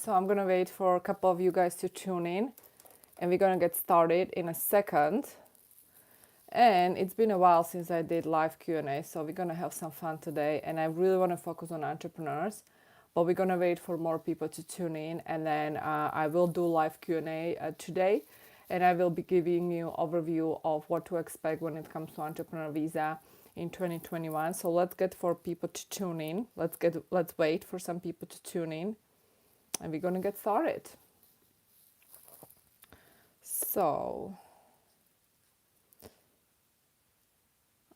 so I'm gonna wait for a couple of you guys to tune in, and we're gonna get started in a second. And it's been a while since I did live Q&A, so we're gonna have some fun today. And I really want to focus on entrepreneurs, but we're gonna wait for more people to tune in, and then I will do live Q&A today, and I will be giving you overview of what to expect when it comes to entrepreneur visa in 2021. So let's get for people to tune in. Let's wait for some people to tune in, and we're gonna get started. So,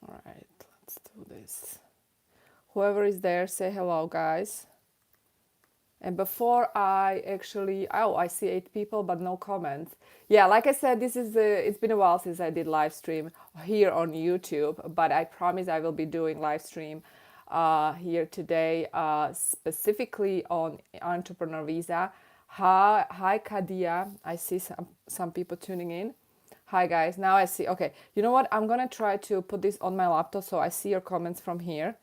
all right, let's do this. Whoever is there, say hello, guys. And before I actually, I see 8 people, but no comments. Yeah, like I said, it's been a while since I did live stream here on YouTube, but I promise I will be doing live stream here today, specifically on entrepreneur visa. Hi, Kadia. I see some people tuning in. Hi, guys. Now I see. Okay, you know what? I'm gonna try to put this on my laptop so I see your comments from here.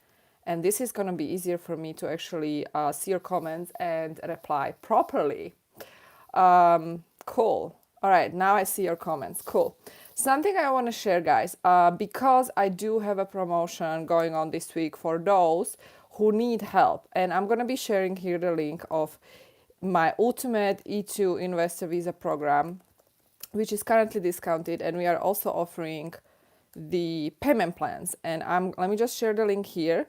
And this is going to be easier for me to actually see your comments and reply properly. Cool. All right, now I see your comments. Cool. Something I want to share, guys, because I do have a promotion going on this week for those who need help. And I'm going to be sharing here the link of my Ultimate E2 Investor Visa Program, which is currently discounted. And we are also offering the payment plans. And let me just share the link here.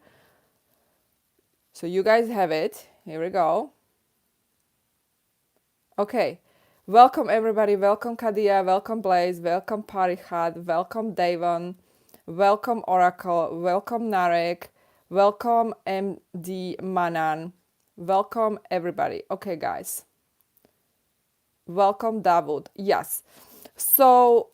So you guys have it. Here we go. Okay. Welcome everybody. Welcome Kadia. Welcome Blaze. Welcome Parihad. Welcome Davon. Welcome Oracle. Welcome Narek. Welcome MD Manan. Welcome everybody. Okay, guys. Welcome Davud. Yes. So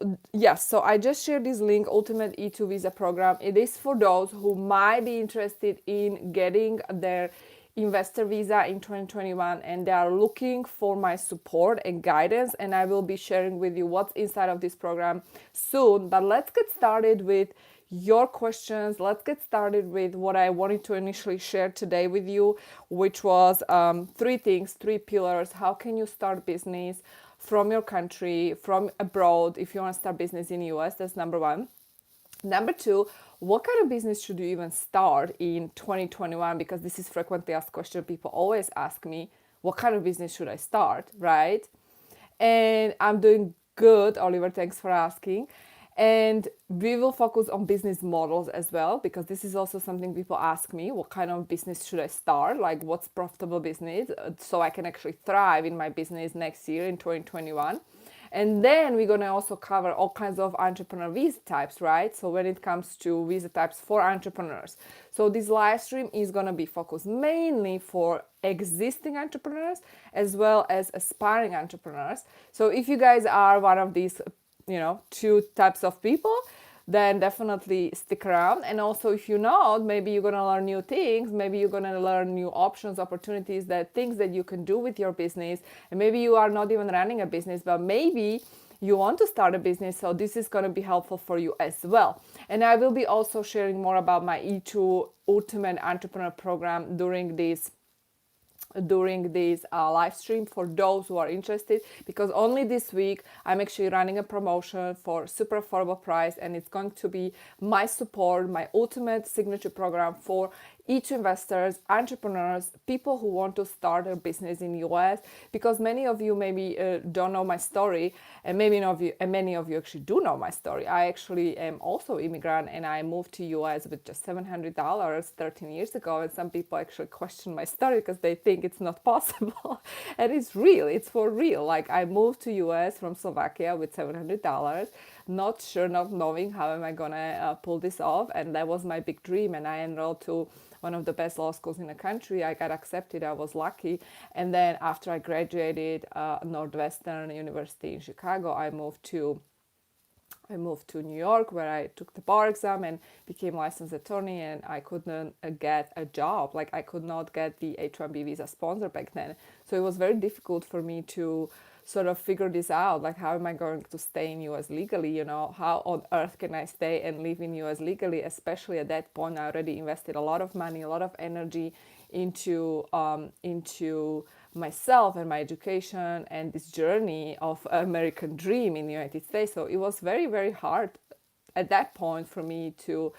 I just shared this link, Ultimate E2 Visa Program. It is for those who might be interested in getting their investor visa in 2021, and they are looking for my support and guidance, and I will be sharing with you what's inside of this program soon. But let's get started with your questions. Let's get started with what I wanted to initially share today with you, which was 3 things, 3 pillars. How can you start business from your country, from abroad? If you want to start business in the US, that's number 1. Number 2, what kind of business should you even start in 2021? Because this is frequently asked question. People always ask me, what kind of business should I start, right? And I'm doing good, Oliver, thanks for asking. And we will focus on business models as well, because this is also something people ask me, what kind of business should I start? Like, what's profitable business so I can actually thrive in my business next year in 2021. And then we're going to also cover all kinds of entrepreneur visa types, right? So when it comes to visa types for entrepreneurs. So this live stream is going to be focused mainly for existing entrepreneurs as well as aspiring entrepreneurs. So if you guys are one of these 2 types of people, then definitely stick around. And also, if you're not, maybe you're going to learn new things. Maybe you're going to learn new options, opportunities, things that you can do with your business. And maybe you are not even running a business, but maybe you want to start a business. So this is going to be helpful for you as well. And I will be also sharing more about my E2 Ultimate Entrepreneur Program during this live stream for those who are interested, because only this week I'm actually running a promotion for super affordable price, and it's going to be my support, my ultimate signature program for E2 investors, entrepreneurs, people who want to start a business in the US, because many of you maybe don't know my story, and many of you actually do know my story. I actually am also immigrant, and I moved to US with just $700 13 years ago, and some people actually question my story because they think it's not possible. And it's real, it's for real. Like, I moved to US from Slovakia with $700, not sure, not knowing how am I gonna pull this off, and that was my big dream. And I enrolled to one of the best law schools in the country. I got accepted. I was lucky. And then after I graduated Northwestern University in Chicago, I moved to New York, where I took the bar exam and became licensed attorney, and I couldn't get a job. Like, I could not get the H-1B visa sponsor back then. So it was very difficult for me to sort of figure this out. Like, how am I going to stay in US legally? How on earth can I stay and live in US legally? Especially at that point, I already invested a lot of money, a lot of energy into myself and my education and this journey of American dream in the United States. So it was very, very hard at that point for me to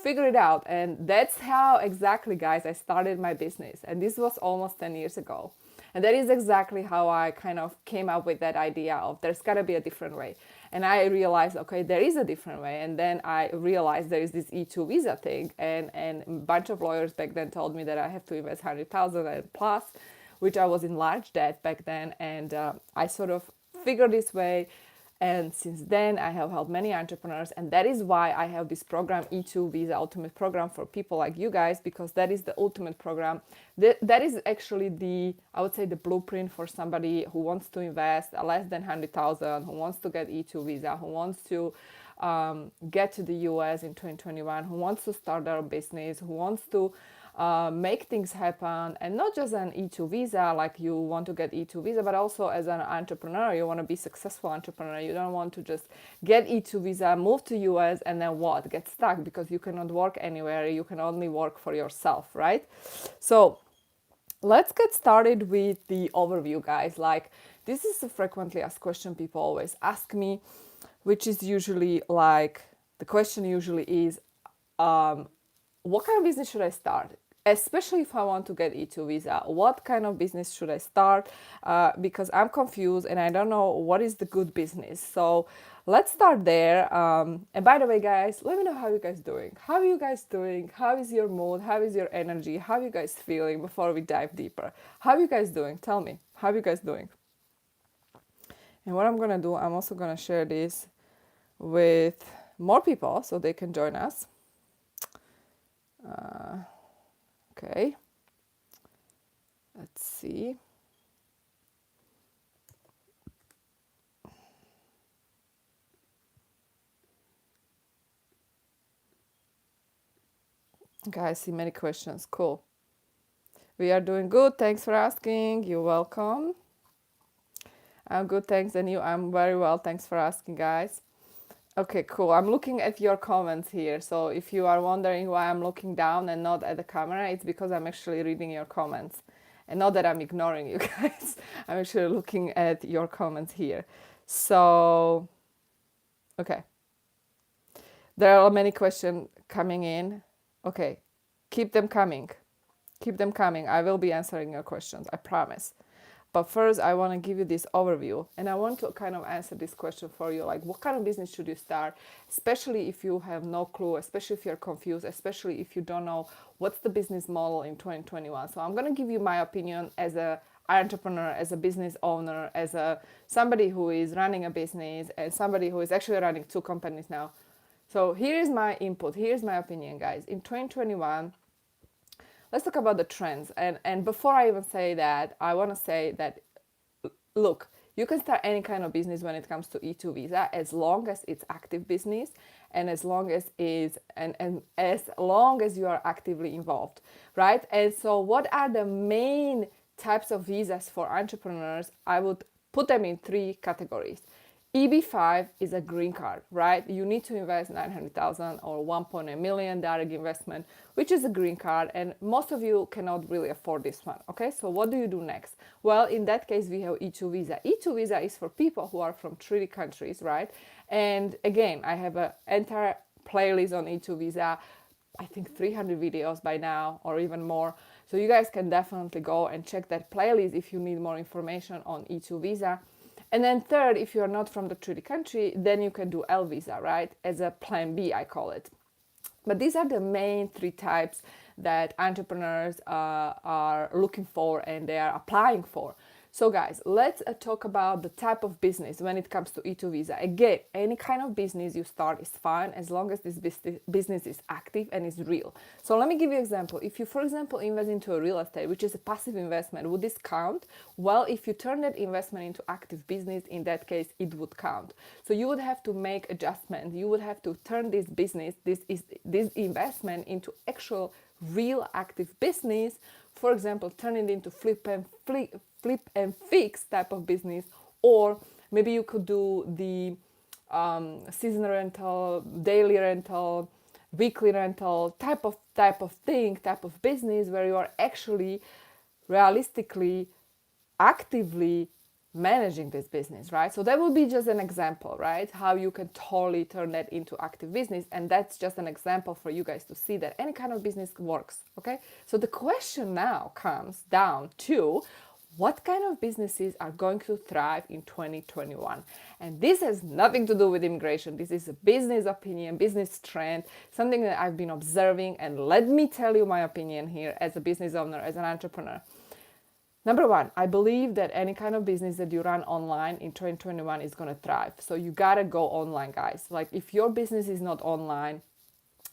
figure it out. And that's how exactly, guys, I started my business. And this was almost 10 years ago. And that is exactly how I kind of came up with that idea of there's got to be a different way. And I realized, okay, there is a different way. And then I realized there is this E2 visa thing. And a bunch of lawyers back then told me that I have to invest 100,000 and plus, which I was in large debt back then. And I sort of figured this way. And since then, I have helped many entrepreneurs, and that is why I have this program, E2 Visa Ultimate Program, for people like you guys, because that is the ultimate program. That is actually I would say, the blueprint for somebody who wants to invest less than 100,000, who wants to get E2 visa, who wants to get to the US in 2021, who wants to start their business, who wants to make things happen, and not just an E2 visa, like you want to get E2 visa, but also as an entrepreneur, you want to be successful entrepreneur. You don't want to just get E2 visa, move to US, and then what? Get stuck because you cannot work anywhere. You can only work for yourself, right? So let's get started with the overview, guys. Like, this is a frequently asked question people always ask me, which is usually like, the question usually is, what kind of business should I start? Especially if I want to get E2 visa, what kind of business should I start? Because I'm confused and I don't know what is the good business. So let's start there. And by the way, guys, let me know how you guys doing. How are you guys doing? How is your mood? How is your energy? How are you guys feeling before we dive deeper? How are you guys doing? Tell me, how are you guys doing? And what I'm gonna do, I'm also gonna share this with more people so they can join us. Okay, let's see. Okay, I see many questions. Cool. We are doing good. Thanks for asking. You're welcome. I'm good, thanks. And you? I'm very well. Thanks for asking, guys. Okay, cool. I'm looking at your comments here. So if you are wondering why I'm looking down and not at the camera, it's because I'm actually reading your comments. And not that I'm ignoring you guys. I'm actually looking at your comments here. So, okay. There are many questions coming in. Okay, keep them coming. Keep them coming. I will be answering your questions, I promise. But first, I want to give you this overview, and I want to kind of answer this question for you. Like, what kind of business should you start? Especially if you have no clue, especially if you're confused, especially if you don't know what's the business model in 2021. So I'm going to give you my opinion as a entrepreneur, as a business owner, as a somebody who is running a business, and somebody who is actually running 2 companies now. So here is my input. Here's my opinion, guys. In 2021, let's talk about the trends. And before I even say that, I want to say that, look, you can start any kind of business when it comes to E2 visa, as long as it's active business and as long as as long as you are actively involved, right? And so what are the main types of visas for entrepreneurs? I would put them in 3 categories. EB5 is a green card, right? You need to invest 900,000 or 1.8 million direct investment, which is a green card, and most of you cannot really afford this one. Okay, so what do you do next? Well, in that case, we have E2 visa. E2 visa is for people who are from treaty countries, right? And again, I have an entire playlist on E2 visa. I think 300 videos by now, or even more. So you guys can definitely go and check that playlist if you need more information on E2 visa. And then third, if you're not from the treaty country, then you can do L visa, right? As a plan B, I call it. But these are the main 3 types that entrepreneurs are looking for and they are applying for. So guys, let's talk about the type of business when it comes to E2 visa. Again, any kind of business you start is fine as long as this business is active and is real. So let me give you an example. If you, for example, invest into a real estate, which is a passive investment, would this count? Well, if you turn that investment into active business, in that case, it would count. So you would have to make adjustments. You would have to turn this business, this investment into actual real active business. For example, turn it into flip and fix type of business, or maybe you could do the seasonal rental, daily rental, weekly rental type of business where you are actually realistically, actively managing this business, right? So that would be just an example, right? How you can totally turn that into active business. And that's just an example for you guys to see that any kind of business works, okay? So the question now comes down to what kind of businesses are going to thrive in 2021? And this has nothing to do with immigration. This is a business opinion, business trend, something that I've been observing. And let me tell you my opinion here as a business owner, as an entrepreneur. Number one, I believe that any kind of business that you run online in 2021 is going to thrive. So you got to go online, guys. Like if your business is not online,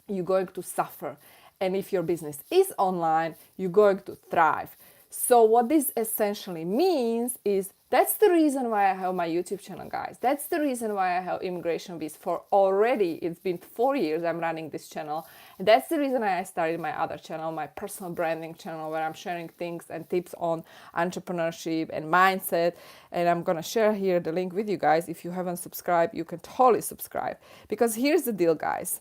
you're going to suffer. And if your business is online, you're going to thrive. So what this essentially means is that's the reason why I have my YouTube channel, guys. That's the reason why I have Immigration Biz for already. It's been 4 years I'm running this channel. And that's the reason I started my other channel, my personal branding channel, where I'm sharing things and tips on entrepreneurship and mindset. And I'm going to share here the link with you guys. If you haven't subscribed, you can totally subscribe. Because here's the deal, guys.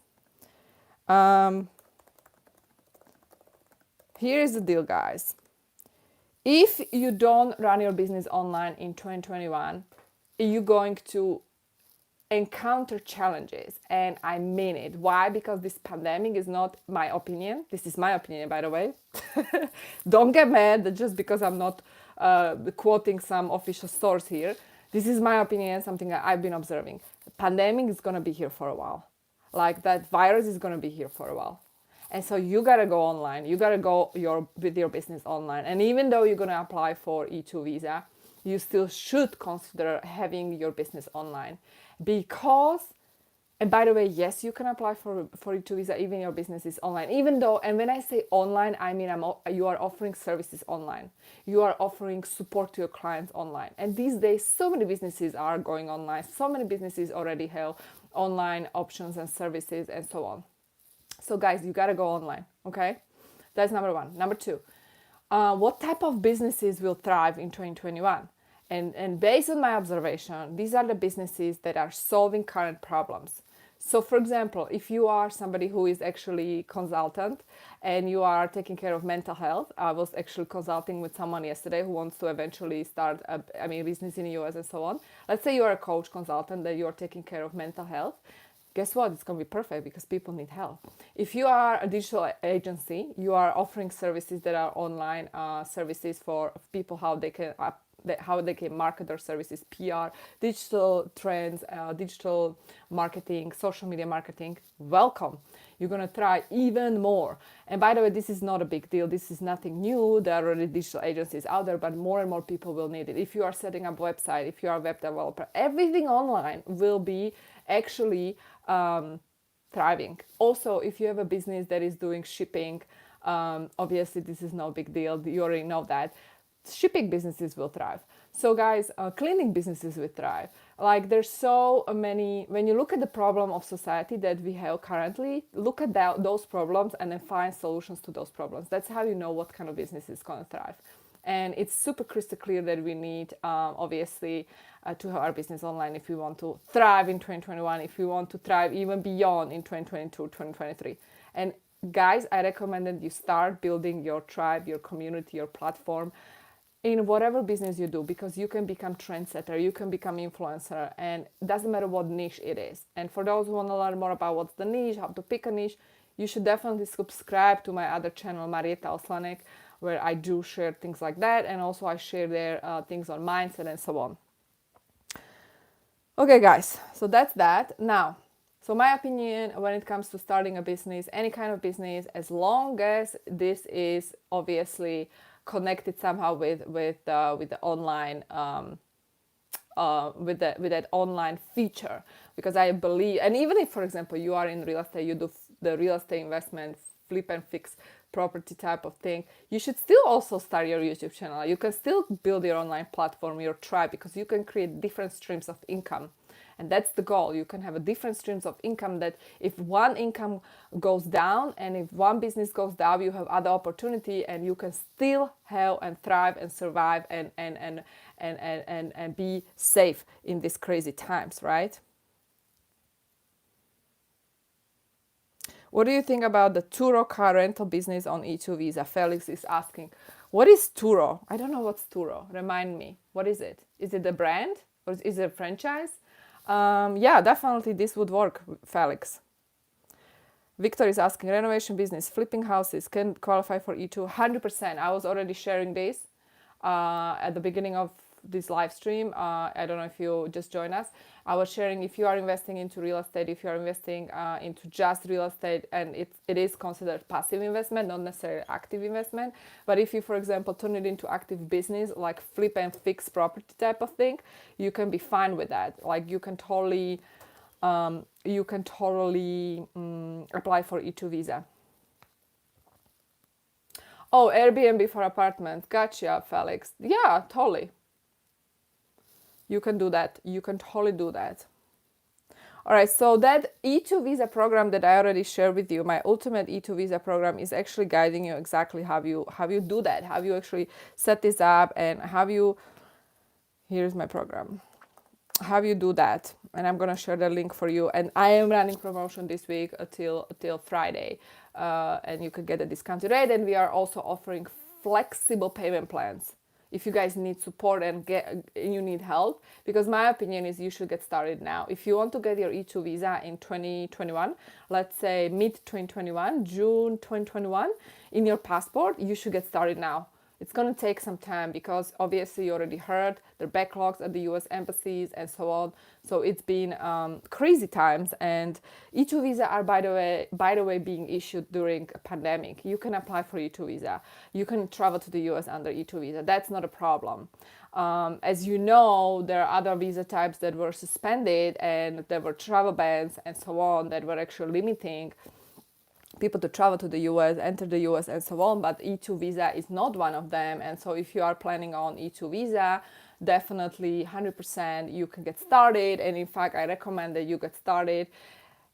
Here's the deal, guys. If you don't run your business online in 2021, you're going to encounter challenges. And I mean it. Why? Because this pandemic is not my opinion. This is my opinion, by the way. Don't get mad just because I'm not quoting some official source here. This is my opinion, something that I've been observing. The pandemic is going to be here for a while. Like that virus is going to be here for a while. And so you got to go online. You got to go with your business online. And even though you're going to apply for E2 visa, you still should consider having your business online. Because, and by the way, yes, you can apply for E2 visa even your business is online. Even though, and when I say online, I mean you are offering services online. You are offering support to your clients online. And these days, so many businesses are going online. So many businesses already have online options and services and so on. So guys, you got to go online, okay? That's number one. Number two, what type of businesses will thrive in 2021? And based on my observation, these are the businesses that are solving current problems. So for example, if you are somebody who is actually consultant and you are taking care of mental health, I was actually consulting with someone yesterday who wants to eventually start a business in the US and so on. Let's say you are a coach consultant that you are taking care of mental health. Guess what? It's going to be perfect because people need help. If you are a digital agency, you are offering services that are online services for people, how they can market their services, PR, digital trends, digital marketing, social media marketing. Welcome. You're going to try even more. And by the way, this is not a big deal. This is nothing new. There are already digital agencies out there, but more and more people will need it. If you are setting up a website, if you are a web developer, everything online will be actually thriving. Also, if you have a business that is doing shipping, obviously this is no big deal. You already know that. Shipping businesses will thrive. So guys, cleaning businesses will thrive. Like there's so many, when you look at the problem of society that we have currently, look at those problems and then find solutions to those problems. That's how you know what kind of business is going to thrive. And it's super crystal clear that we need, obviously, to have our business online if we want to thrive in 2021, if we want to thrive even beyond in 2022, 2023. And guys, I recommend that you start building your tribe, your community, your platform in whatever business you do, because you can become trendsetter, you can become influencer, and it doesn't matter what niche it is. And for those who want to learn more about what's the niche, how to pick a niche, you should definitely subscribe to my other channel, Marieta Oslanek, where I do share things like that, and also I share there things on mindset and so on. Okay, guys, so that's that. Now, so my opinion when it comes to starting a business, any kind of business, as long as this is obviously connected somehow with the online with that online feature, because I believe, and even if, for example, you are in real estate, you do the real estate investment, flip and fix property type of thing, you should still also start your YouTube channel. You can still build your online platform, your tribe, because you can create different streams of income. And that's the goal. You can have a different streams of income, that if one income goes down and if one business goes down, you have other opportunity and you can still have and thrive and survive and be safe in these crazy times, right? What do you think about the Turo car rental business on E2 visa? Felix is asking. What is Turo? I don't know what's Turo. Remind me. What is it? Is it a brand or is it a franchise? Yeah, definitely this would work, Felix. Victor is asking, renovation business, flipping houses can qualify for E2? 100%. I was already sharing this at the beginning of this live stream. I don't know if you just joined us. I was sharing if you are investing into real estate, if you are investing into just real estate, and it is considered passive investment, not necessarily active investment. But if you, for example, turn it into active business, like flip and fix property type of thing, you can be fine with that. Like you can totally apply for E2 visa. Oh, Airbnb for apartments. Gotcha, Felix. Yeah, totally. You can do that. You can totally do that. All right, so that E2 visa program that I already shared with you, my ultimate E2 visa program, is actually guiding you exactly how you do that, how you actually set this up, and here's my program. How you do that, and I'm gonna share the link for you. And I am running promotion this week till Friday, and you could get a discounted rate. And we are also offering flexible payment plans if you guys need support and you need help, because my opinion is you should get started now. If you want to get your E2 visa in 2021, let's say mid 2021, June 2021, in your passport, you should get started now. It's going to take some time because obviously you already heard the backlogs at the US embassies and so on. So it's been crazy times, and E2 visa are by the way being issued during a pandemic. You can apply for E2 visa. You can travel to the US under E2 visa. That's not a problem. As you know, there are other visa types that were suspended, and there were travel bans and so on that were actually limiting people to travel to the US, enter the US, and so on, but E2 visa is not one of them. And so if you are planning on E2 visa, definitely 100% you can get started. And in fact, I recommend that you get started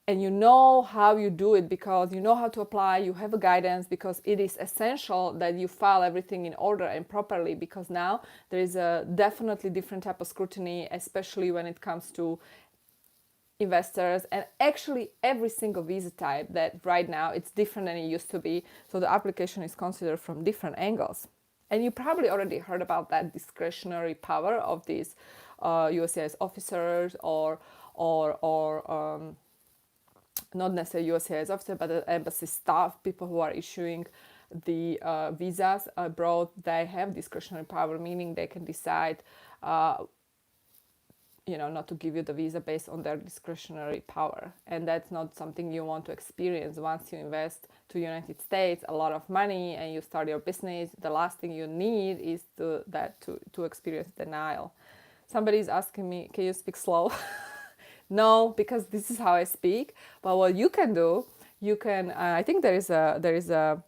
and you know how you do it, because you know how to apply, you have a guidance, because it is essential that you file everything in order and properly, because now there is a definitely different type of scrutiny, especially when it comes to investors, and actually every single visa type that right now it's different than it used to be. So the application is considered from different angles. And you probably already heard about that discretionary power of these USCIS officers or not necessarily USCIS officers, but the embassy staff, people who are issuing the visas abroad. They have discretionary power, meaning they can decide not to give you the visa based on their discretionary power. And that's not something you want to experience. Once you invest to United States a lot of money and you start your business, the last thing you need is to experience denial. Somebody is asking me, can you speak slow? No, because this is how I speak. But what you can do, you can, I think there is a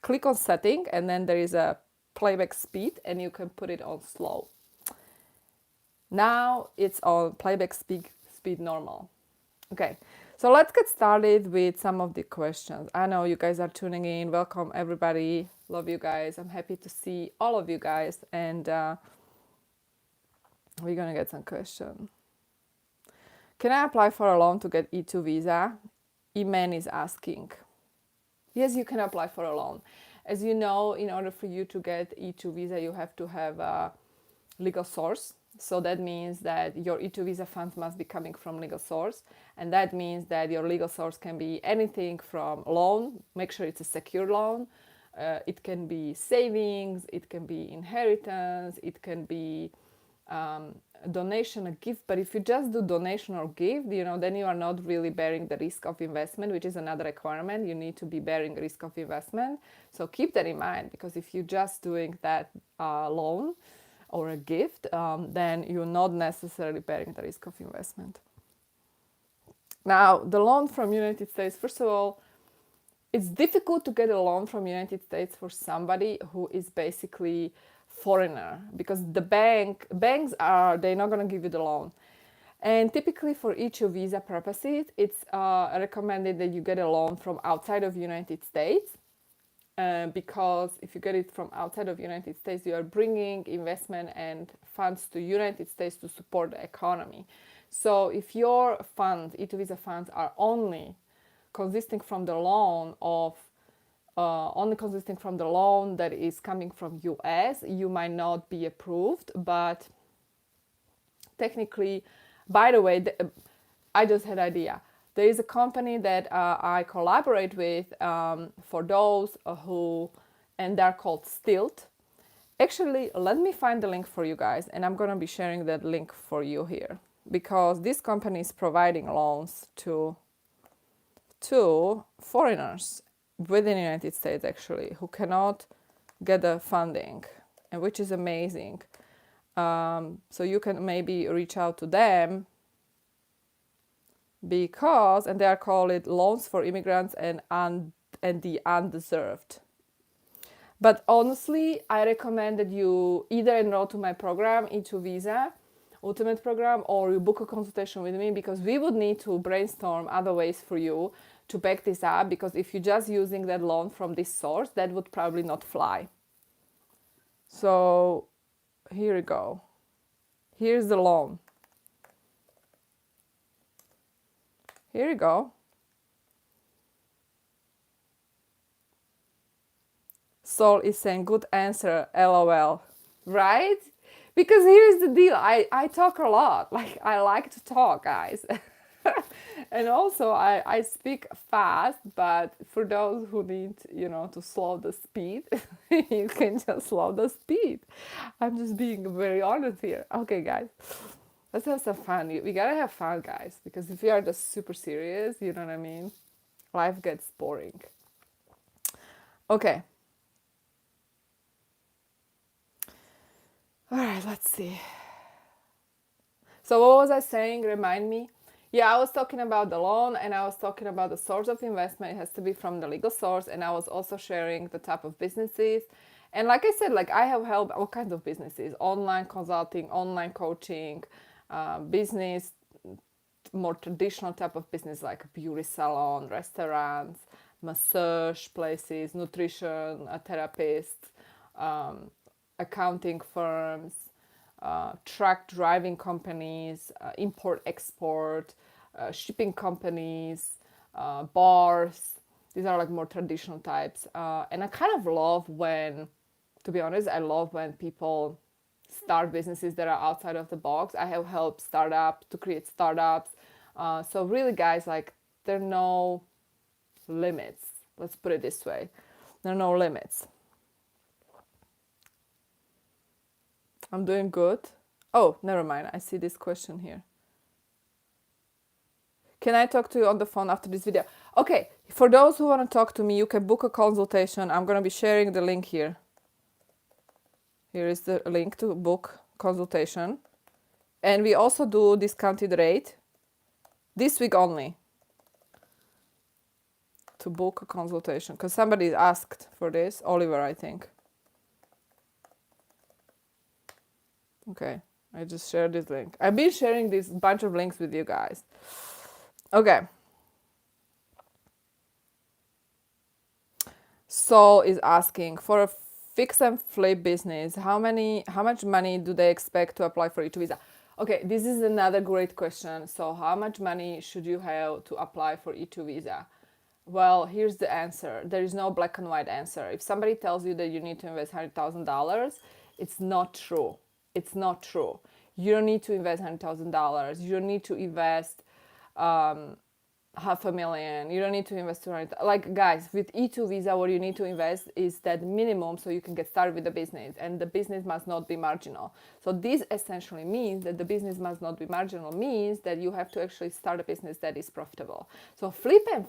click on setting, and then there is a playback speed, and you can put it on slow. Now it's on playback speed normal. Okay, so let's get started with some of the questions. I know you guys are tuning in. Welcome everybody. Love you guys. I'm happy to see all of you guys, and we're gonna get some questions. Can I apply for a loan to get E2 visa? Iman is asking. Yes, you can apply for a loan. As you know, in order for you to get E2 visa, you have to have a legal source. So that means that your E2 visa funds must be coming from legal source. And that means that your legal source can be anything from loan, make sure it's a secure loan. It can be savings, it can be inheritance, it can be donation, a gift. But if you just do donation or gift, then you are not really bearing the risk of investment, which is another requirement. You need to be bearing risk of investment. So keep that in mind, because if you're just doing that loan or a gift, then you're not necessarily bearing the risk of investment. Now, the loan from United States, first of all, it's difficult to get a loan from United States for somebody who is basically foreigner, because the banks they're not going to give you the loan. And typically for E2 visa purposes, it's recommended that you get a loan from outside of United States. Because if you get it from outside of United States, you are bringing investment and funds to United States to support the economy. So if your funds, E2 visa funds, are only consisting from the loan of only consisting from the loan that is coming from US, you might not be approved. But technically, by the way, I just had an idea. There is a company that I collaborate with for those who, and they're called Stilt. Actually, let me find the link for you guys, and I'm gonna be sharing that link for you here, because this company is providing loans to foreigners within the United States, actually, who cannot get the funding, and which is amazing. So you can maybe reach out to them, because, and they are called it loans for immigrants and the undeserved. But honestly, I recommend that you either enroll to my program, E2 Visa, Ultimate Program, or you book a consultation with me, because we would need to brainstorm other ways for you to back this up, because if you're just using that loan from this source, that would probably not fly. So here we go. Here's the loan. Here you go. Sol is saying, good answer, LOL. Right? Because here's the deal. I talk a lot. Like, I like to talk, guys. And also, I speak fast, but for those who need, to slow the speed, you can just slow the speed. I'm just being very honest here. Okay, guys. Let's have some fun. We gotta have fun, guys, because if you are just super serious, you know what I mean? Life gets boring. Okay. All right, let's see. So what was I saying? Remind me. Yeah, I was talking about the loan, and I was talking about the source of investment. It has to be from the legal source, and I was also sharing the type of businesses. And like I said, I have helped all kinds of businesses: online consulting, online coaching, business, more traditional type of business like beauty salon, restaurants, massage places, nutrition, a therapist, accounting firms, truck driving companies, import-export, shipping companies, bars. These are more traditional types. And I kind of love when, to be honest, I love when people start businesses that are outside of the box. I have helped startups to create startups. So really, guys, there are no limits. Let's put it this way. There are no limits. I'm doing good. Oh, never mind. I see this question here. Can I talk to you on the phone after this video? Okay, for those who want to talk to me, you can book a consultation. I'm going to be sharing the link here. Here is the link to book consultation. And we also do discounted rate this week only to book a consultation, because somebody asked for this. Oliver, I think. Okay, I just shared this link. I've been sharing this bunch of links with you guys. Okay. Saul is asking, for a fix and flip business, how much money do they expect to apply for E2 visa? Okay, this is another great question. So how much money should you have to apply for E2 visa? Well, here's the answer. There is no black and white answer. If somebody tells you that you need to invest $100,000, it's not true. It's not true. You don't need to invest $100,000. You don't need to invest $500,000. You don't need to invest $200,000. Guys, with E2 visa, what you need to invest is that minimum so you can get started with the business, and the business must not be marginal. So this essentially means that the business must not be marginal, means that you have to actually start a business that is profitable. So flip and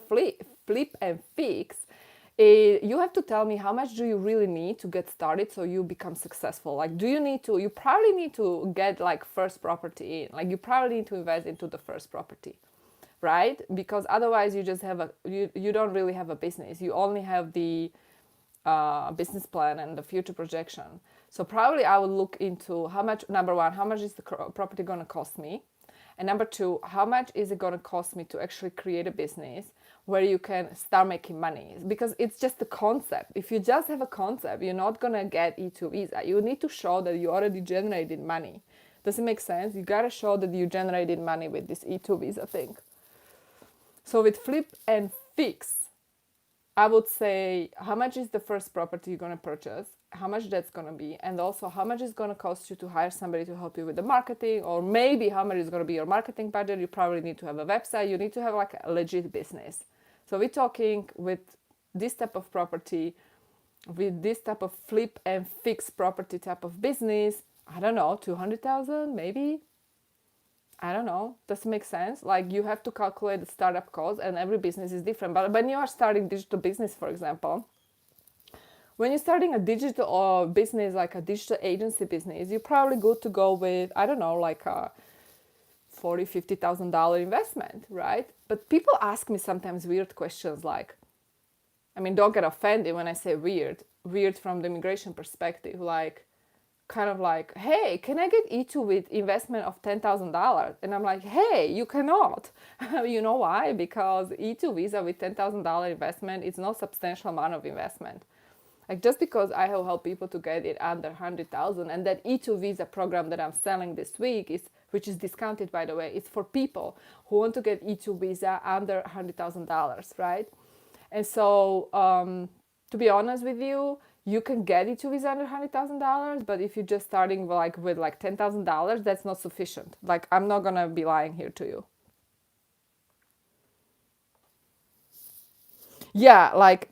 fix. You have to tell me how much do you really need to get started so you become successful. You probably need to get first property in. You probably need to invest into the first property, right? Because otherwise you just have you don't really have a business. You only have the business plan and the future projection. So probably I would look into number one, how much is the property going to cost me? And number two, how much is it going to cost me to actually create a business where you can start making money? Because it's just a concept. If you just have a concept, you're not going to get E2 visa. You need to show that you already generated money. Does it make sense? You got to show that you generated money with this E2 visa thing. So with flip and fix, I would say how much is the first property you're going to purchase, how much that's going to be, and also how much is going to cost you to hire somebody to help you with the marketing, or maybe how much is going to be your marketing budget. You probably need to have a website. You need to have like a legit business. So we're talking with this type of property, with this type of flip and fix property type of business, I don't know, 200,000 maybe. I don't know. Does it make sense? Like you have to calculate the startup cost, and every business is different. But when you are starting digital business, for example, when you're starting a digital business, like a digital agency business, you're probably good to go with, I don't know, like a $40,000-$50,000 investment, right? But people ask me sometimes weird questions like, I mean, don't get offended when I say weird from the immigration perspective, like, kind of like, hey, can I get E2 with investment of $10,000? And I'm like, hey, you cannot. You know why? Because E2 visa with $10,000 investment is no substantial amount of investment. Like just because I have helped people to get it under 100,000, and that E2 visa program that I'm selling this week is, which is discounted by the way, it's for people who want to get E2 visa under $100,000, right? And so, to be honest with you, you can get it to visa under $100,000, but if you're just starting with $10,000, that's not sufficient. Like I'm not gonna be lying here to you. Yeah, like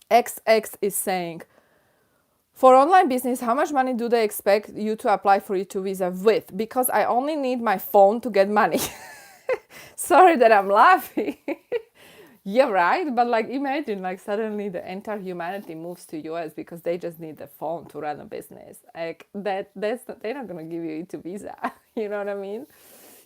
XX is saying, for online business, how much money do they expect you to apply for E2 visa with? Because I only need my phone to get money. Sorry that I'm laughing. Yeah, right. But like, imagine like suddenly the entire humanity moves to US because they just need the phone to run a business. Like that's not, they're not gonna give you E2 visa. You know what I mean?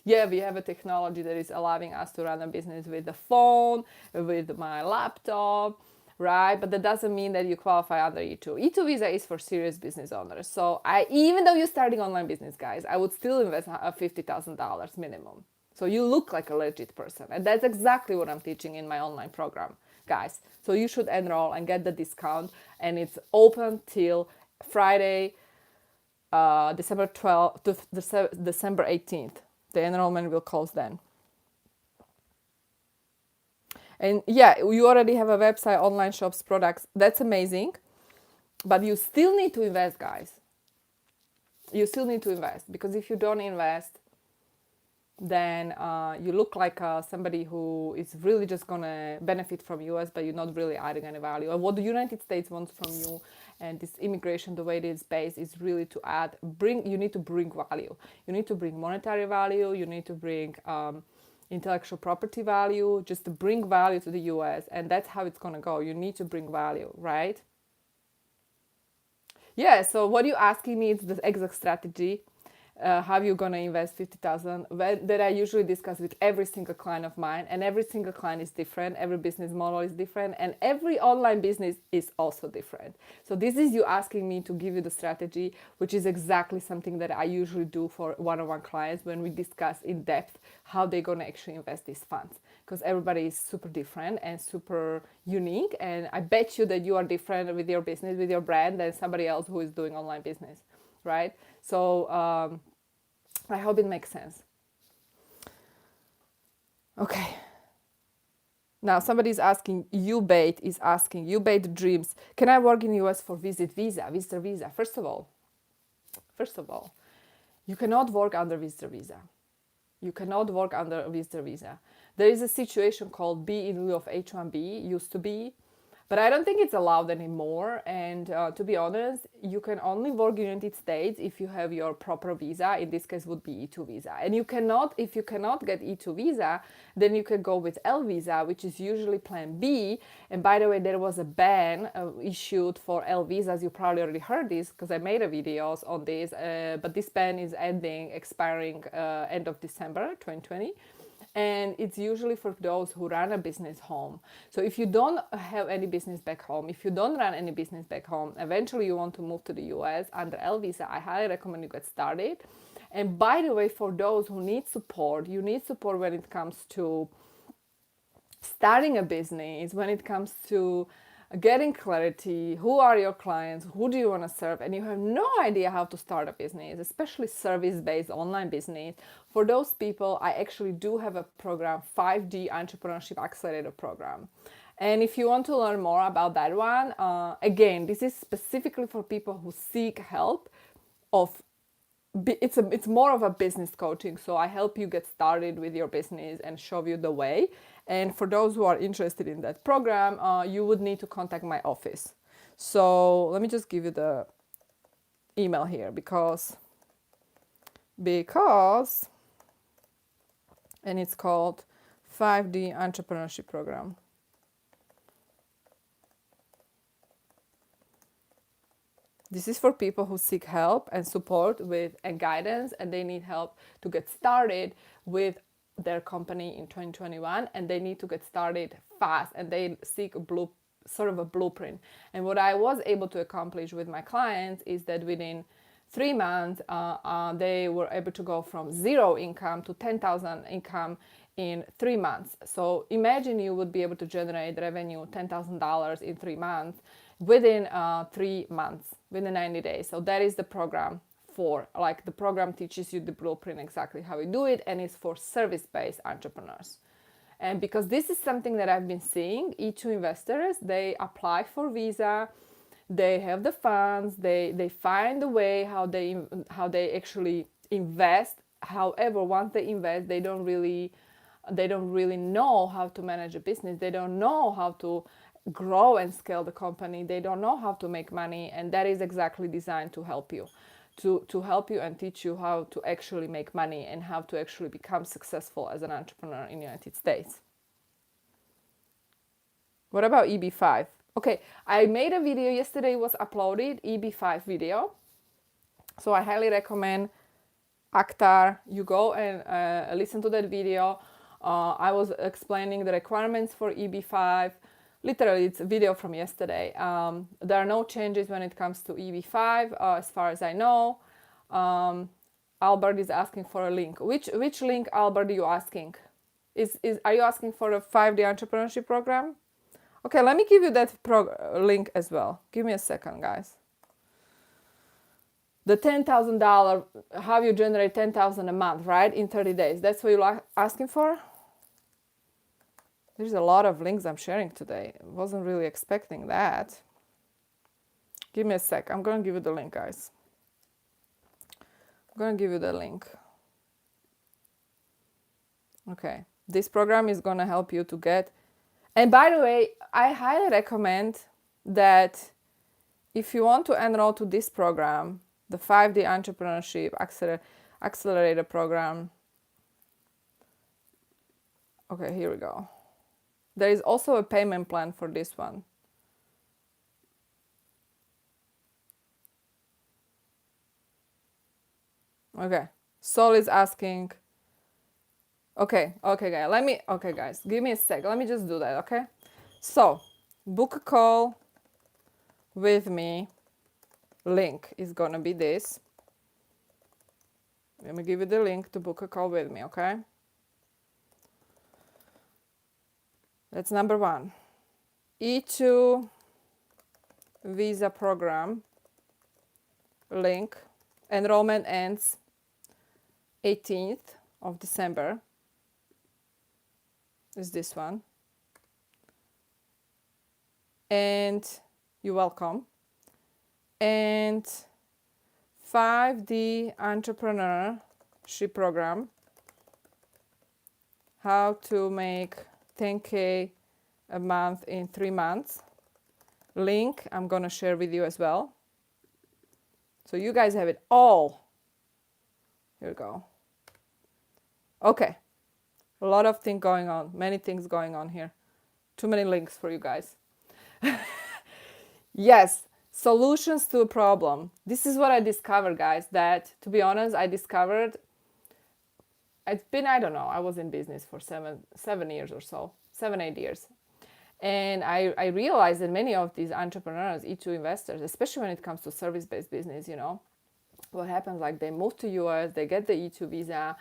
Yeah, we have a technology that is allowing us to run a business with the phone, with my laptop, right? But that doesn't mean that you qualify under E2. E2 visa is for serious business owners. So even though you're starting online business, guys, I would still invest $50,000 minimum. So you look like a legit person. And that's exactly what I'm teaching in my online program, guys. So you should enroll and get the discount. And it's open till Friday, December 12th to December 18th. The enrollment will close then. And yeah, you already have a website, online shops, products. That's amazing. But you still need to invest, guys. You still need to invest, because if you don't invest, then you look like somebody who is really just gonna benefit from US, but you're not really adding any value. And what the United States wants from you, and this immigration, the way it is based, is really to you need to bring value. You need to bring monetary value, you need to bring intellectual property value, just to bring value to the US, and that's how it's gonna go. You need to bring value, right? Yeah, so what you're asking me is the exact strategy. How you're gonna invest 50,000 that I usually discuss with every single client of mine, and every single client is different, every business model is different, and every online business is also different. So this is you asking me to give you the strategy, which is exactly something that I usually do for one-on-one clients when we discuss in depth how they're gonna actually invest these funds, because everybody is super different and super unique, and I bet you that you are different with your business, with your brand, than somebody else who is doing online business, right? So I hope it makes sense. Okay. Now somebody is asking, Ubate Dreams, can I work in US for visitor visa? First of all, you cannot work under visitor visa. You cannot work under a visitor visa. There is a situation called B in lieu of H1B, used to be, but I don't think it's allowed anymore. And to be honest, you can only work in the United States if you have your proper visa. In this case would be E2 visa. And if you cannot get E2 visa, then you can go with L visa, which is usually plan B. And by the way, there was a ban issued for L visas. You probably already heard this because I made a videos on this, but this ban is expiring end of December 2020. And it's usually for those who run a business home. So if you don't have any business back home, if you don't run any business back home, eventually you want to move to the US under L visa, I highly recommend you get started. And by the way, for those who need support, you need support when it comes to starting a business, when it comes to getting clarity, who are your clients, who do you want to serve, and you have no idea how to start a business, especially service-based online business. For those people, I actually do have a program, 5D Entrepreneurship Accelerator program. And if you want to learn more about that one, again, this is specifically for people who seek help of it's more of a business coaching. So I help you get started with your business and show you the way. And for those who are interested in that program, you would need to contact my office. So let me just give you the email here because and it's called 5D Entrepreneurship Program. This is for people who seek help and support with and guidance, and they need help to get started with their company in 2021, and they need to get started fast, and they seek sort of a blueprint. And what I was able to accomplish with my clients is that within 3 months, they were able to go from 0 income to 10,000 income in 3 months. So imagine you would be able to generate revenue $10,000 in 3 months within 3 months, within 90 days. So that is the program for, like, the program teaches you the blueprint, exactly how you do it, and it's for service-based entrepreneurs. And because this is something that I've been seeing, E2 investors, they apply for visa, they have the funds, they find the way how they actually invest. However, once they invest, they don't really know how to manage a business. They don't know how to grow and scale the company. They don't know how to make money, and that is exactly designed to help you, to help you and teach you how to actually make money and how to actually become successful as an entrepreneur in the United States. What about EB5? Okay, I made a video yesterday, was uploaded, EB5 video. So I highly recommend Akhtar, you go and listen to that video. I was explaining the requirements for EB5. Literally, it's a video from yesterday. There are no changes when it comes to EB5, as far as I know. Albert is asking for a link. Which link, Albert, are you asking? Are you asking for a 5D Entrepreneurship Program? Okay, let me give you that link as well. Give me a second, guys. The $10,000, how you generate $10,000 a month, right? In 30 days. That's what you're asking for? There's a lot of links I'm sharing today. I wasn't really expecting that. Give me a sec. I'm going to give you the link, guys. I'm going to give you the link. Okay. This program is going to help you to get... And by the way, I highly recommend that if you want to enroll to this program, the 5D Entrepreneurship Accelerator program. Okay, here we go. There is also a payment plan for this one. Okay, Sol is asking. Okay, guys, give me a sec. Let me just do that, okay? So, book a call with me. Link is gonna be this. Let me give you the link to book a call with me, okay? That's number 1. E2 visa program link. Enrollment ends 18th of December. Is this one. And you're welcome. And 5D Entrepreneurship Program. How to make 10K a month in 3 months. Link I'm going to share with you as well. So you guys have it all. Here we go. Okay. A lot of things going on. Many things going on here. Too many links for you guys. Yes. Solutions to a problem. This is what I discovered, guys, that, to be honest, I discovered, it's been, I don't know, I was in business for 7 years or so, 7-8 years. And I realized that many of these entrepreneurs, E2 investors, especially when it comes to service-based business, you know, what happens, like they move to US, they get the E2 visa,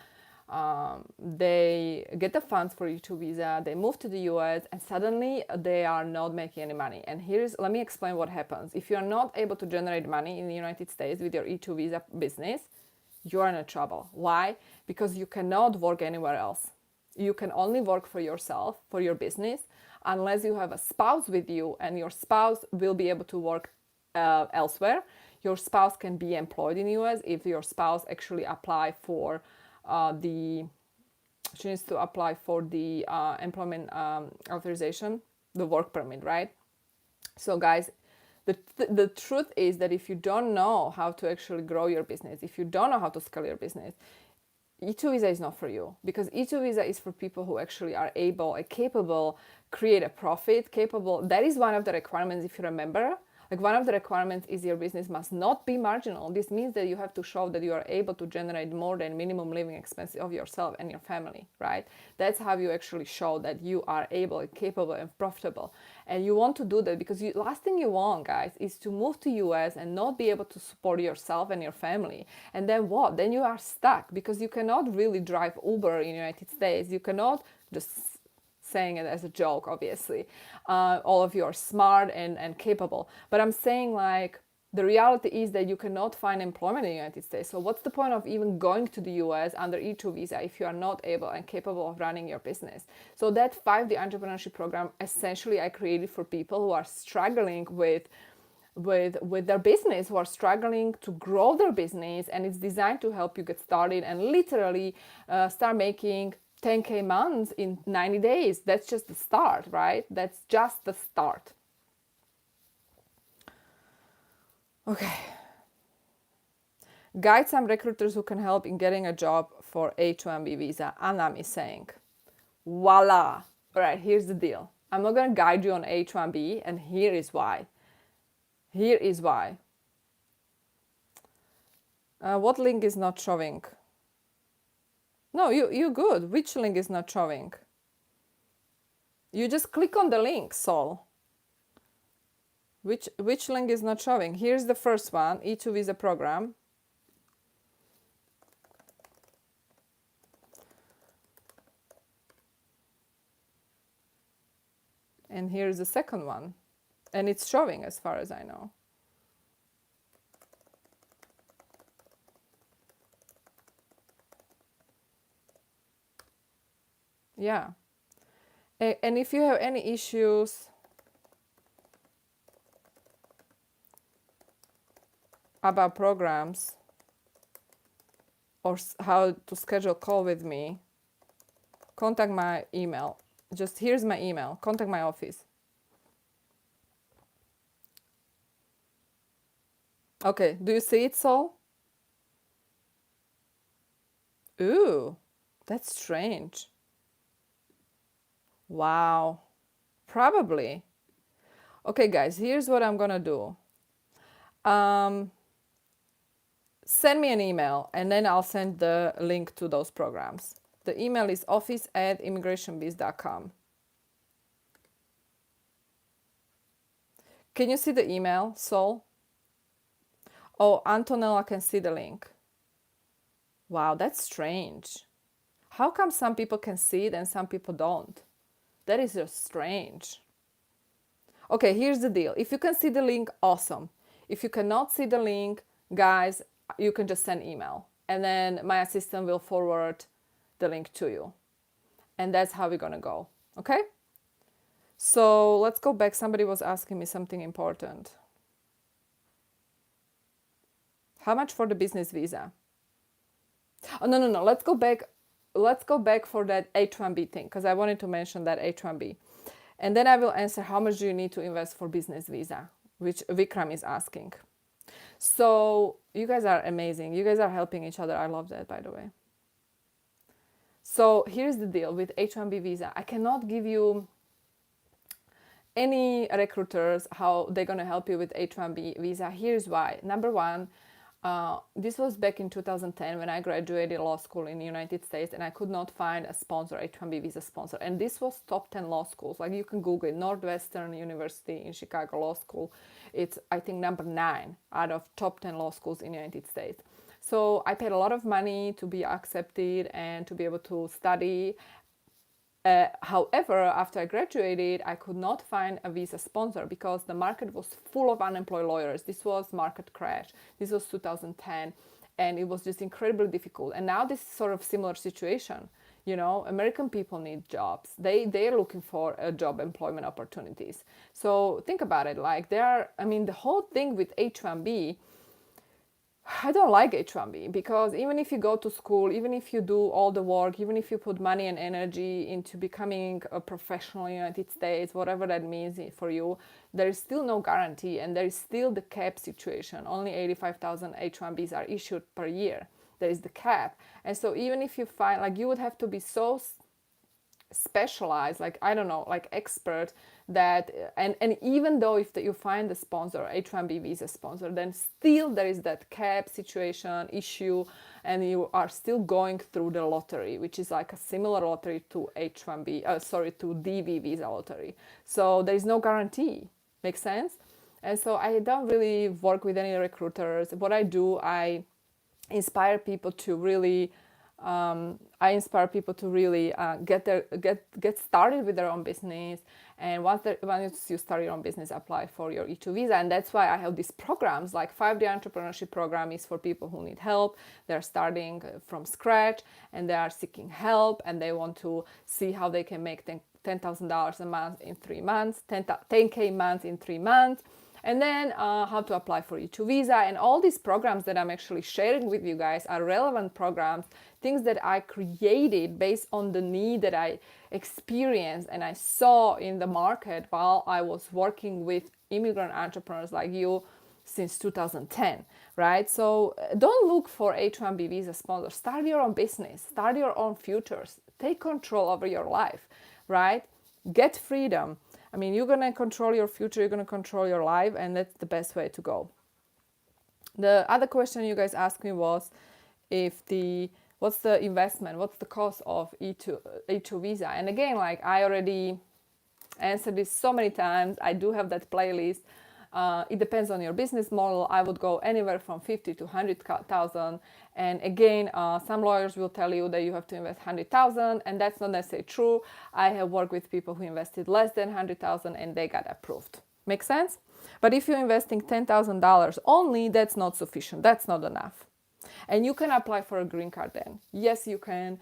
they get the funds for E2 visa, they move to the US, and suddenly they are not making any money. And let me explain what happens. If you're not able to generate money in the United States with your E2 visa business, you're in trouble. Why? Because you cannot work anywhere else. You can only work for yourself, for your business, unless you have a spouse with you and your spouse will be able to work elsewhere. Your spouse can be employed in the US if your spouse actually apply for she needs to apply for the employment authorization, the work permit, right? So guys, the truth is that if you don't know how to actually grow your business, if you don't know how to scale your business, E2 visa is not for you, because E2 visa is for people who actually are able and capable, create a profit, capable. That is one of the requirements, if you remember. Like, one of the requirements is your business must not be marginal. This means that you have to show that you are able to generate more than minimum living expenses of yourself and your family, right? That's how you actually show that you are able and capable and profitable. And you want to do that because last thing you want, guys, is to move to US and not be able to support yourself and your family. And then what? Then you are stuck, because you cannot really drive Uber in the United States. You cannot just saying it as a joke, obviously. All of you are smart and capable. But I'm saying, like, the reality is that you cannot find employment in the United States. So what's the point of even going to the US under E2 visa if you are not able and capable of running your business? So that 5D Entrepreneurship Program, essentially I created for people who are struggling with their business, who are struggling to grow their business, and it's designed to help you get started and literally start making 10K months in 90 days. That's just the start, right? That's just the start. Okay. Guide some recruiters who can help in getting a job for H-1B visa. Anam is saying, voila. All right, here's the deal. I'm not going to guide you on H-1B, and here is why. Here is why. What link is not showing? No, you're good. Which link is not showing? You just click on the link, Sol. Which link is not showing? Here's the first one, E2 visa program. And here's the second one. And it's showing as far as I know. Yeah. And if you have any issues about programs or how to schedule a call with me, contact my email. Just here's my email. Contact my office. Okay, do you see it, Sol? Ooh, that's strange. Wow, probably. Okay, guys, here's what I'm gonna do. Send me an email and then I'll send the link to those programs. The email is office@immigrationbiz.com. Can you see the email, Sol? Oh, Antonella can see the link. Wow, that's strange. How come some people can see it and some people don't? That is just strange. Okay, here's the deal. If you can see the link, awesome. If you cannot see the link, guys, you can just send email. And then my assistant will forward the link to you. And that's how we're gonna go, okay? So let's go back. Somebody was asking me something important. How much for the business visa? Oh, no. Let's go back for that H-1B thing, because I wanted to mention that H-1B. And then I will answer how much do you need to invest for business visa, which Vikram is asking. So you guys are amazing. You guys are helping each other. I love that, by the way. So here's the deal with H-1B visa. I cannot give you any recruiters how they're going to help you with H-1B visa. Here's why. Number one, this was back in 2010 when I graduated law school in the United States, and I could not find a sponsor, H-1B visa sponsor. And this was top 10 law schools. Like, you can Google it, Northwestern University in Chicago Law School. It's, I think, number 9 out of top 10 law schools in the United States. So I paid a lot of money to be accepted and to be able to study. However, after I graduated, I could not find a visa sponsor because the market was full of unemployed lawyers. This was market crash. This was 2010, and it was just incredibly difficult. And now this is sort of similar situation. American people need jobs. They're looking for job employment opportunities. So think about it. Like the whole thing with H1B, I don't like H1B because even if you go to school, even if you do all the work, even if you put money and energy into becoming a professional in the United States, whatever that means for you, there is still no guarantee, and there is still the cap situation. Only 85,000 H1Bs are issued per year. There is the cap. And so even if you find, like, you would have to be so specialized, like, I don't know, like expert, that and even though if you find the sponsor, H1B visa sponsor, then still there is that cap situation issue, and you are still going through the lottery, which is like a similar lottery to to DV visa lottery. So there is no guarantee. Makes sense? And so I don't really work with any recruiters. What I do, I inspire people to really get started with their own business. And once you start your own business, apply for your E2 visa. And that's why I have these programs, like 5-day Entrepreneurship Program is for people who need help. They're starting from scratch and they are seeking help, and they want to see how they can make $10,000 a month in 3 months, 10K a month in 3 months. And then how to apply for E2 visa. And all these programs that I'm actually sharing with you guys are relevant programs, things that I created based on the need that I experienced and I saw in the market while I was working with immigrant entrepreneurs like you since 2010, right? So don't look for H1B visa sponsors. Start your own business, start your own futures, take control over your life, right? Get freedom. I mean, you're going to control your future, you're going to control your life, and that's the best way to go. The other question you guys asked me was what's the investment, what's the cost of E2 visa? And again, like I already answered this so many times. I do have that playlist. It depends on your business model. I would go anywhere from 50 to 100,000. And again, some lawyers will tell you that you have to invest 100,000, and that's not necessarily true. I have worked with people who invested less than 100,000 and they got approved. Make sense? But if you're investing $10,000 only, that's not sufficient. That's not enough. And you can apply for a green card then. Yes, you can.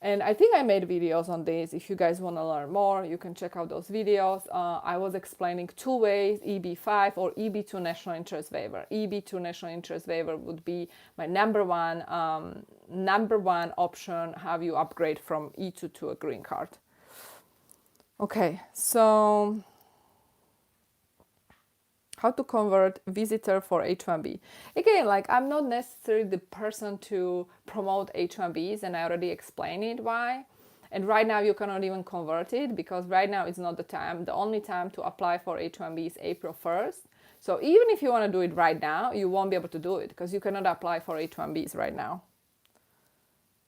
And I think I made videos on this. If you guys want to learn more, you can check out those videos. I was explaining 2 ways, EB5 or EB2 National Interest Waiver. EB2 National Interest Waiver would be my number one option, how you upgrade from E2 to a green card. Okay, so how to convert visitor for H1B. Again, like I'm not necessarily the person to promote H1Bs, and I already explained it why. And right now you cannot even convert it because right now is not the time. The only time to apply for H1B is April 1st. So even if you want to do it right now, you won't be able to do it because you cannot apply for H1Bs right now.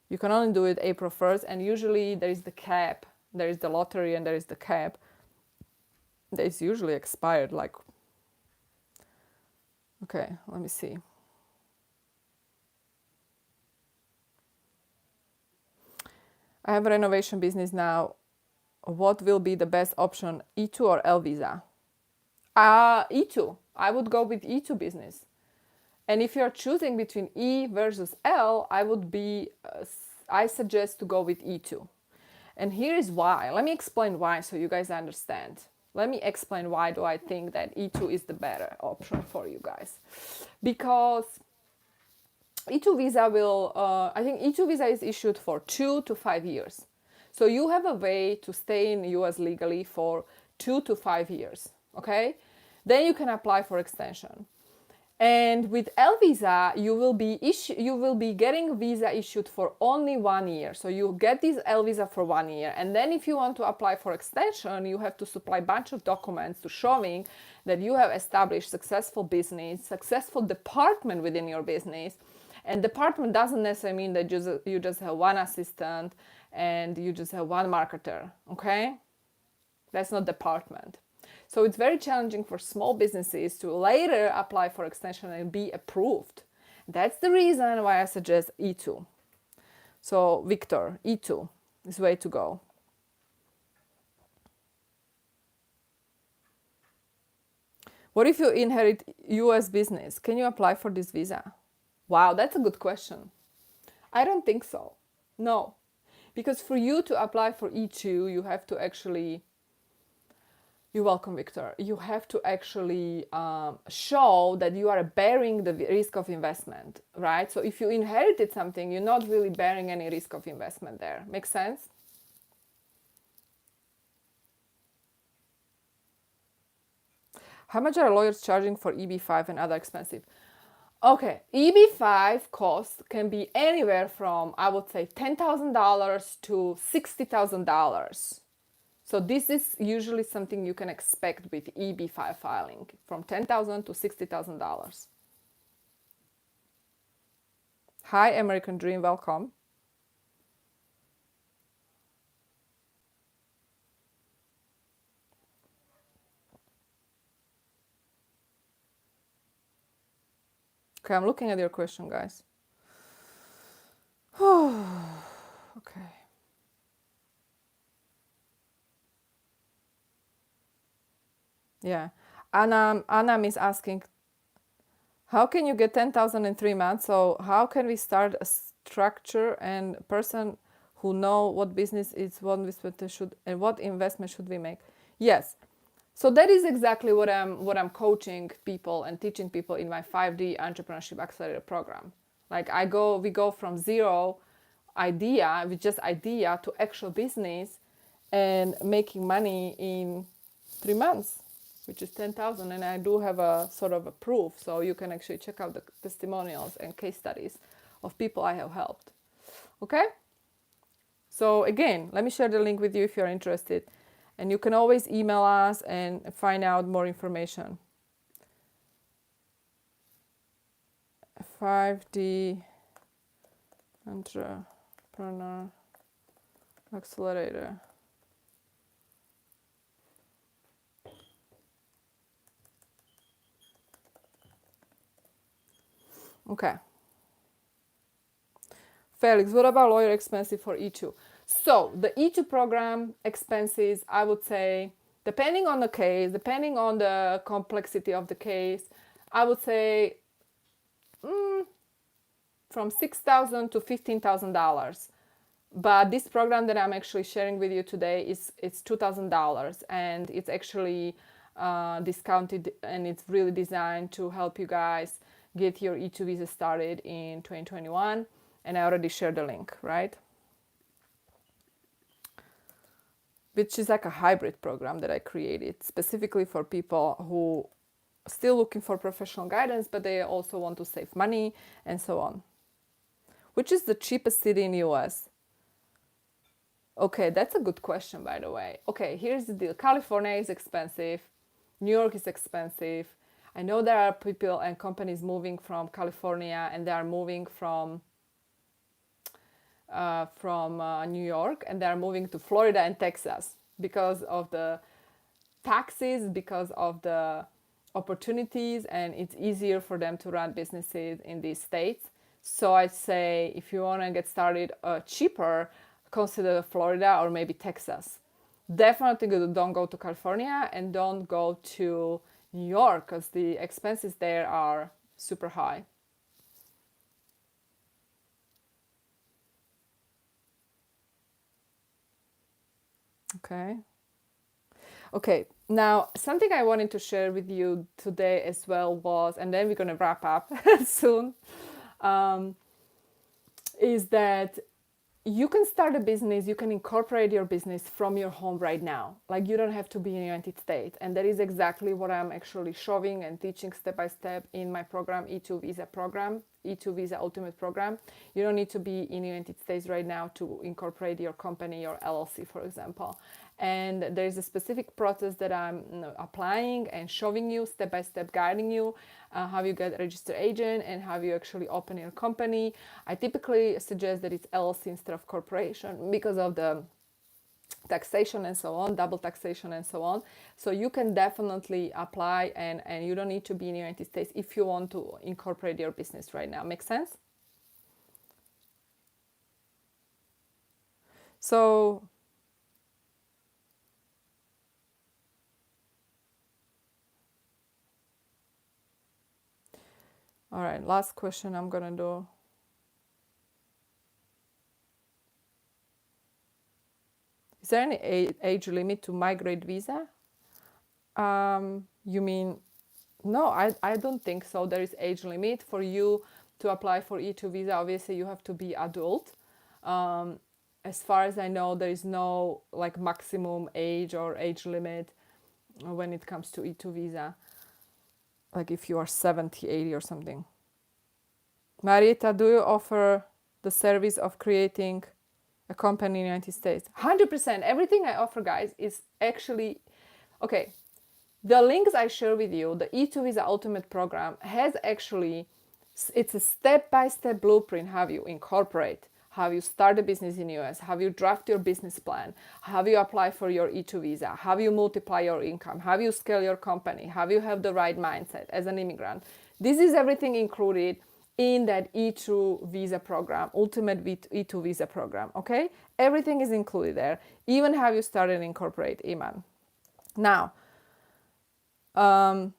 You can only do it April 1st, and usually there is the cap. There is the lottery and there is the cap. That is usually expired like... Okay, let me see. I have a renovation business now. What will be the best option, E2 or L visa? E2. I would go with E2 business. And if you're choosing between E versus L, I suggest to go with E2. And here is why. Let me explain why so you guys understand. Let me explain why do I think that E2 is the better option for you guys. Because E2 visa I think E2 visa is issued for 2 to 5 years. So you have a way to stay in the US legally for 2 to 5 years, okay? Then you can apply for extension. And with L visa, you will be getting visa issued for only 1 year. So you get this L visa for 1 year. And then if you want to apply for extension, you have to supply a bunch of documents to showing that you have established successful business, successful department within your business. And department doesn't necessarily mean that you just have one assistant and you just have one marketer, okay? That's not department. So it's very challenging for small businesses to later apply for extension and be approved. That's the reason why I suggest E2. So Victor, E2 is the way to go. What if you inherit US business? Can you apply for this visa? Wow, that's a good question. I don't think so. No. Because for you to apply for E2, you have to actually, you're welcome, Victor. You have to actually show that you are bearing the risk of investment, right? So if you inherited something, you're not really bearing any risk of investment there. Make sense? How much are lawyers charging for EB5 and other expensive? Okay, EB5 cost can be anywhere from, I would say, $10,000 to $60,000. So this is usually something you can expect with EB5 filing, from $10,000 to $60,000. Hi, American Dream, welcome. Okay, I'm looking at your question, guys. Okay. Yeah. Anam is asking, how can you get 10,000 in 3 months? So how can we start a structure and person who know what business is, what investment should, and what investment should we make? Yes. So that is exactly what I'm coaching people and teaching people in my 5D Entrepreneurship Accelerator program. Like we go from zero idea, with just idea, to actual business and making money in 3 months, which is 10,000. And I do have a sort of a proof, so you can actually check out the testimonials and case studies of people I have helped. Okay? So again, let me share the link with you if you're interested. And you can always email us and find out more information. 5D Entrepreneur Accelerator. Okay. Felix, what about lawyer expenses for E2? So the E2 program expenses, I would say, depending on the case, depending on the complexity of the case, I would say from $6,000 to $15,000. But this program that I'm actually sharing with you today is it's $2,000, and it's actually discounted, and it's really designed to help you guys get your E2 visa started in 2021. And I already shared the link, right? Which is like a hybrid program that I created specifically for people who are still looking for professional guidance, but they also want to save money and so on. Which is the cheapest city in the US? Okay, that's a good question, by the way. Okay, here's the deal. California is expensive. New York is expensive. I know there are people and companies moving from California, and they are moving from New York, and they are moving to Florida and Texas because of the taxes, because of the opportunities, and it's easier for them to run businesses in these states. So I say, if you want to get started cheaper, consider Florida or maybe Texas. Definitely don't go to California, and don't go to New York, because the expenses there are super high. Okay, now something I wanted to share with you today as well was, and then we're going to wrap up soon, is that you can start a business, you can incorporate your business from your home right now. Like, you don't have to be in the United States. And that is exactly what I'm actually showing and teaching step by step in my program, E2 Visa program, E2 Visa Ultimate Program. You don't need to be in the United States right now to incorporate your company, your LLC, for example. And there's a specific process that I'm applying and showing you step by step, guiding you how you get a registered agent and how you actually open your company. I typically suggest that it's LLC instead of corporation because of the taxation and so on, double taxation and so on. So you can definitely apply, and you don't need to be in the United States if you want to incorporate your business right now. Make sense? So all right, last question I'm gonna do. Is there any age limit to migrate visa? You mean, no, I don't think so. There is age limit for you to apply for E2 visa. Obviously, you have to be adult. As far as I know, there is no like maximum age or age limit when it comes to E2 visa. Like if you are 70, 80 or something. Marietta, do you offer the service of creating a company in the United States? 100%. Everything I offer, guys, is actually, okay, the links I share with you, the E2 Visa Ultimate Program, has actually, it's a step-by-step blueprint how you incorporate, how you start a business in the US, how you draft your business plan, how you apply for your E2 visa, how you multiply your income, how you scale your company, how you have the right mindset as an immigrant. This is everything included in that E2 visa program, Ultimate E2 visa program, okay? Everything is included there, even how you start and incorporate IMAN. Now, my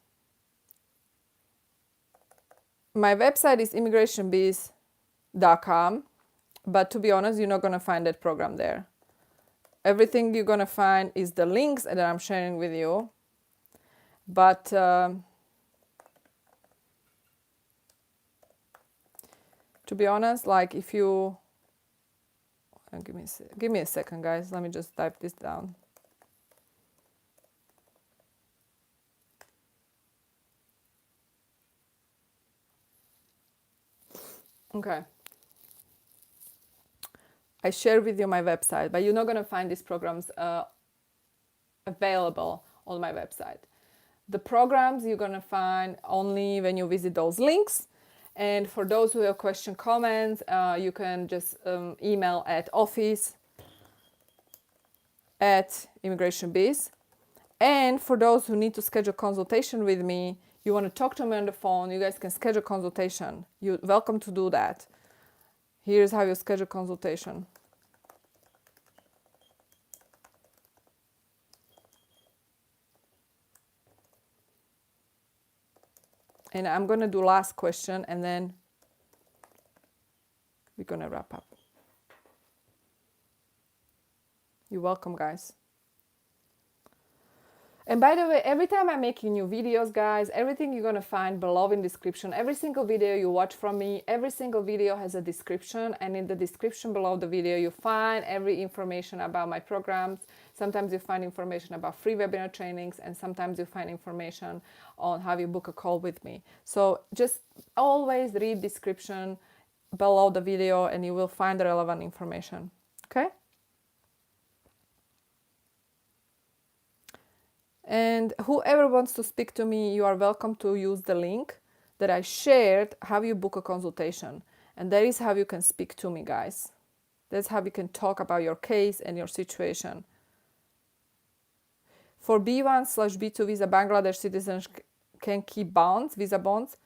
website is immigrationbiz.com, but to be honest, you're not going to find that program there. Everything you're going to find is the links that I'm sharing with you. But to be honest, like if you... give me a second, guys. Let me just type this down. Okay. I share with you my website, but you're not going to find these programs available on my website. The programs you're going to find only when you visit those links. And for those who have question, comments, you can just email at office@immigrationbiz. And for those who need to schedule consultation with me, you want to talk to me on the phone, you guys can schedule consultation. You're welcome to do that. Here's how you schedule consultation. And I'm going to do last question and then we're going to wrap up. You're welcome, guys. And by the way, every time I'm making new videos, guys, everything you're going to find below in description. Every single video you watch from me, every single video has a description. And in the description below the video, you find every information about my programs. Sometimes you find information about free webinar trainings, and sometimes you find information on how you book a call with me. So just always read description below the video and you will find the relevant information. Okay? And whoever wants to speak to me, you are welcome to use the link that I shared, how you book a consultation. And that is how you can speak to me, guys. That's how we can talk about your case and your situation. For B1/B2 visa, Bangladesh citizens can keep bonds, visa bonds.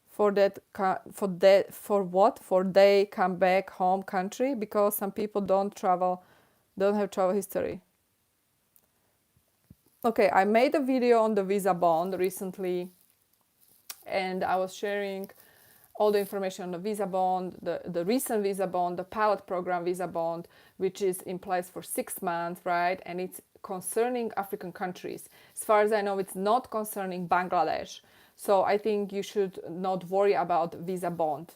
For what? For they come back home country, because some people don't have travel history. Okay, I made a video on the visa bond recently, and I was sharing all the information on the visa bond, the recent visa bond, the pilot program visa bond, which is in place for 6 months, right? And it's concerning African countries. As far as I know, it's not concerning Bangladesh. So I think you should not worry about visa bond.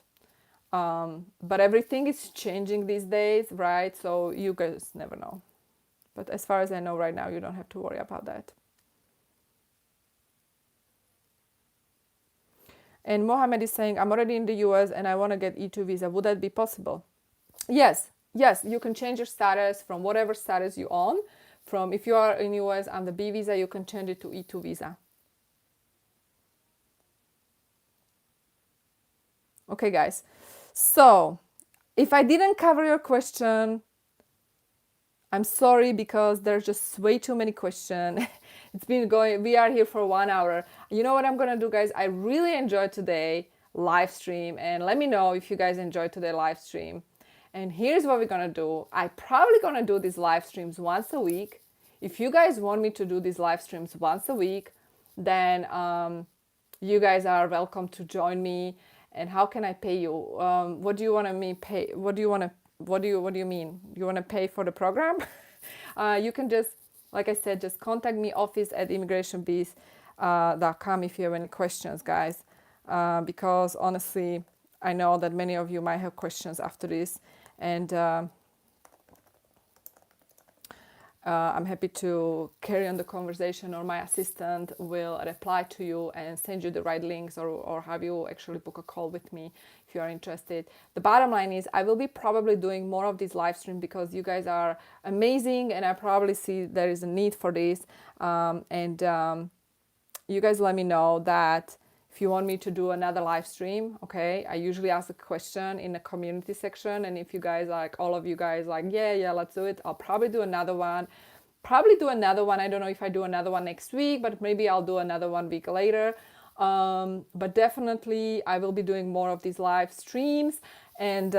But everything is changing these days, right? So you guys never know. But as far as I know right now, you don't have to worry about that. And Mohammed is saying, I'm already in the US and I want to get E2 visa. Would that be possible? Yes, you can change your status from whatever status you're on. From if you are in US on the B visa, you can change it to E2 visa. Okay, guys. So if I didn't cover your question, I'm sorry, because there's just way too many questions. It's been going, we are here for 1 hour. You know what I'm going to do, guys? I really enjoyed today live stream, and let me know if you guys enjoyed today live stream. And here's what we're going to do. I'm probably going to do these live streams once a week. If you guys want me to do these live streams once a week, then you guys are welcome to join me. And how can I pay you? What do you want me pay? What do you want to what do you mean? You want to pay for the program? You can just, like I said, just contact me, office@immigrationbees.com, if you have any questions, guys. Because honestly, I know that many of you might have questions after this, and I'm happy to carry on the conversation, or my assistant will reply to you and send you the right links, or have you actually book a call with me if you are interested. The bottom line is I will be probably doing more of these live streams because you guys are amazing, and I probably see there is a need for this. You guys let me know that if you want me to do another live stream. Okay, I usually ask a question in the community section, and if you guys all of you guys yeah, let's do it, I'll probably do another one. I don't know if I do another one next week, but maybe I'll do another one week later. But definitely I will be doing more of these live streams, and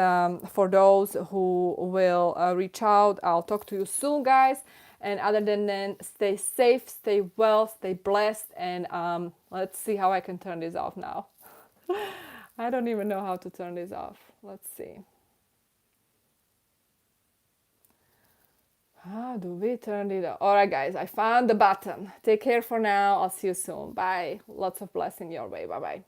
for those who will reach out, I'll talk to you soon, guys. And other than that, stay safe, stay well, stay blessed, and let's see how I can turn this off now. I don't even know how to turn this off. Let's see. How do we turn it off? All right, guys, I found the button. Take care for now. I'll see you soon. Bye. Lots of blessing your way. Bye-bye.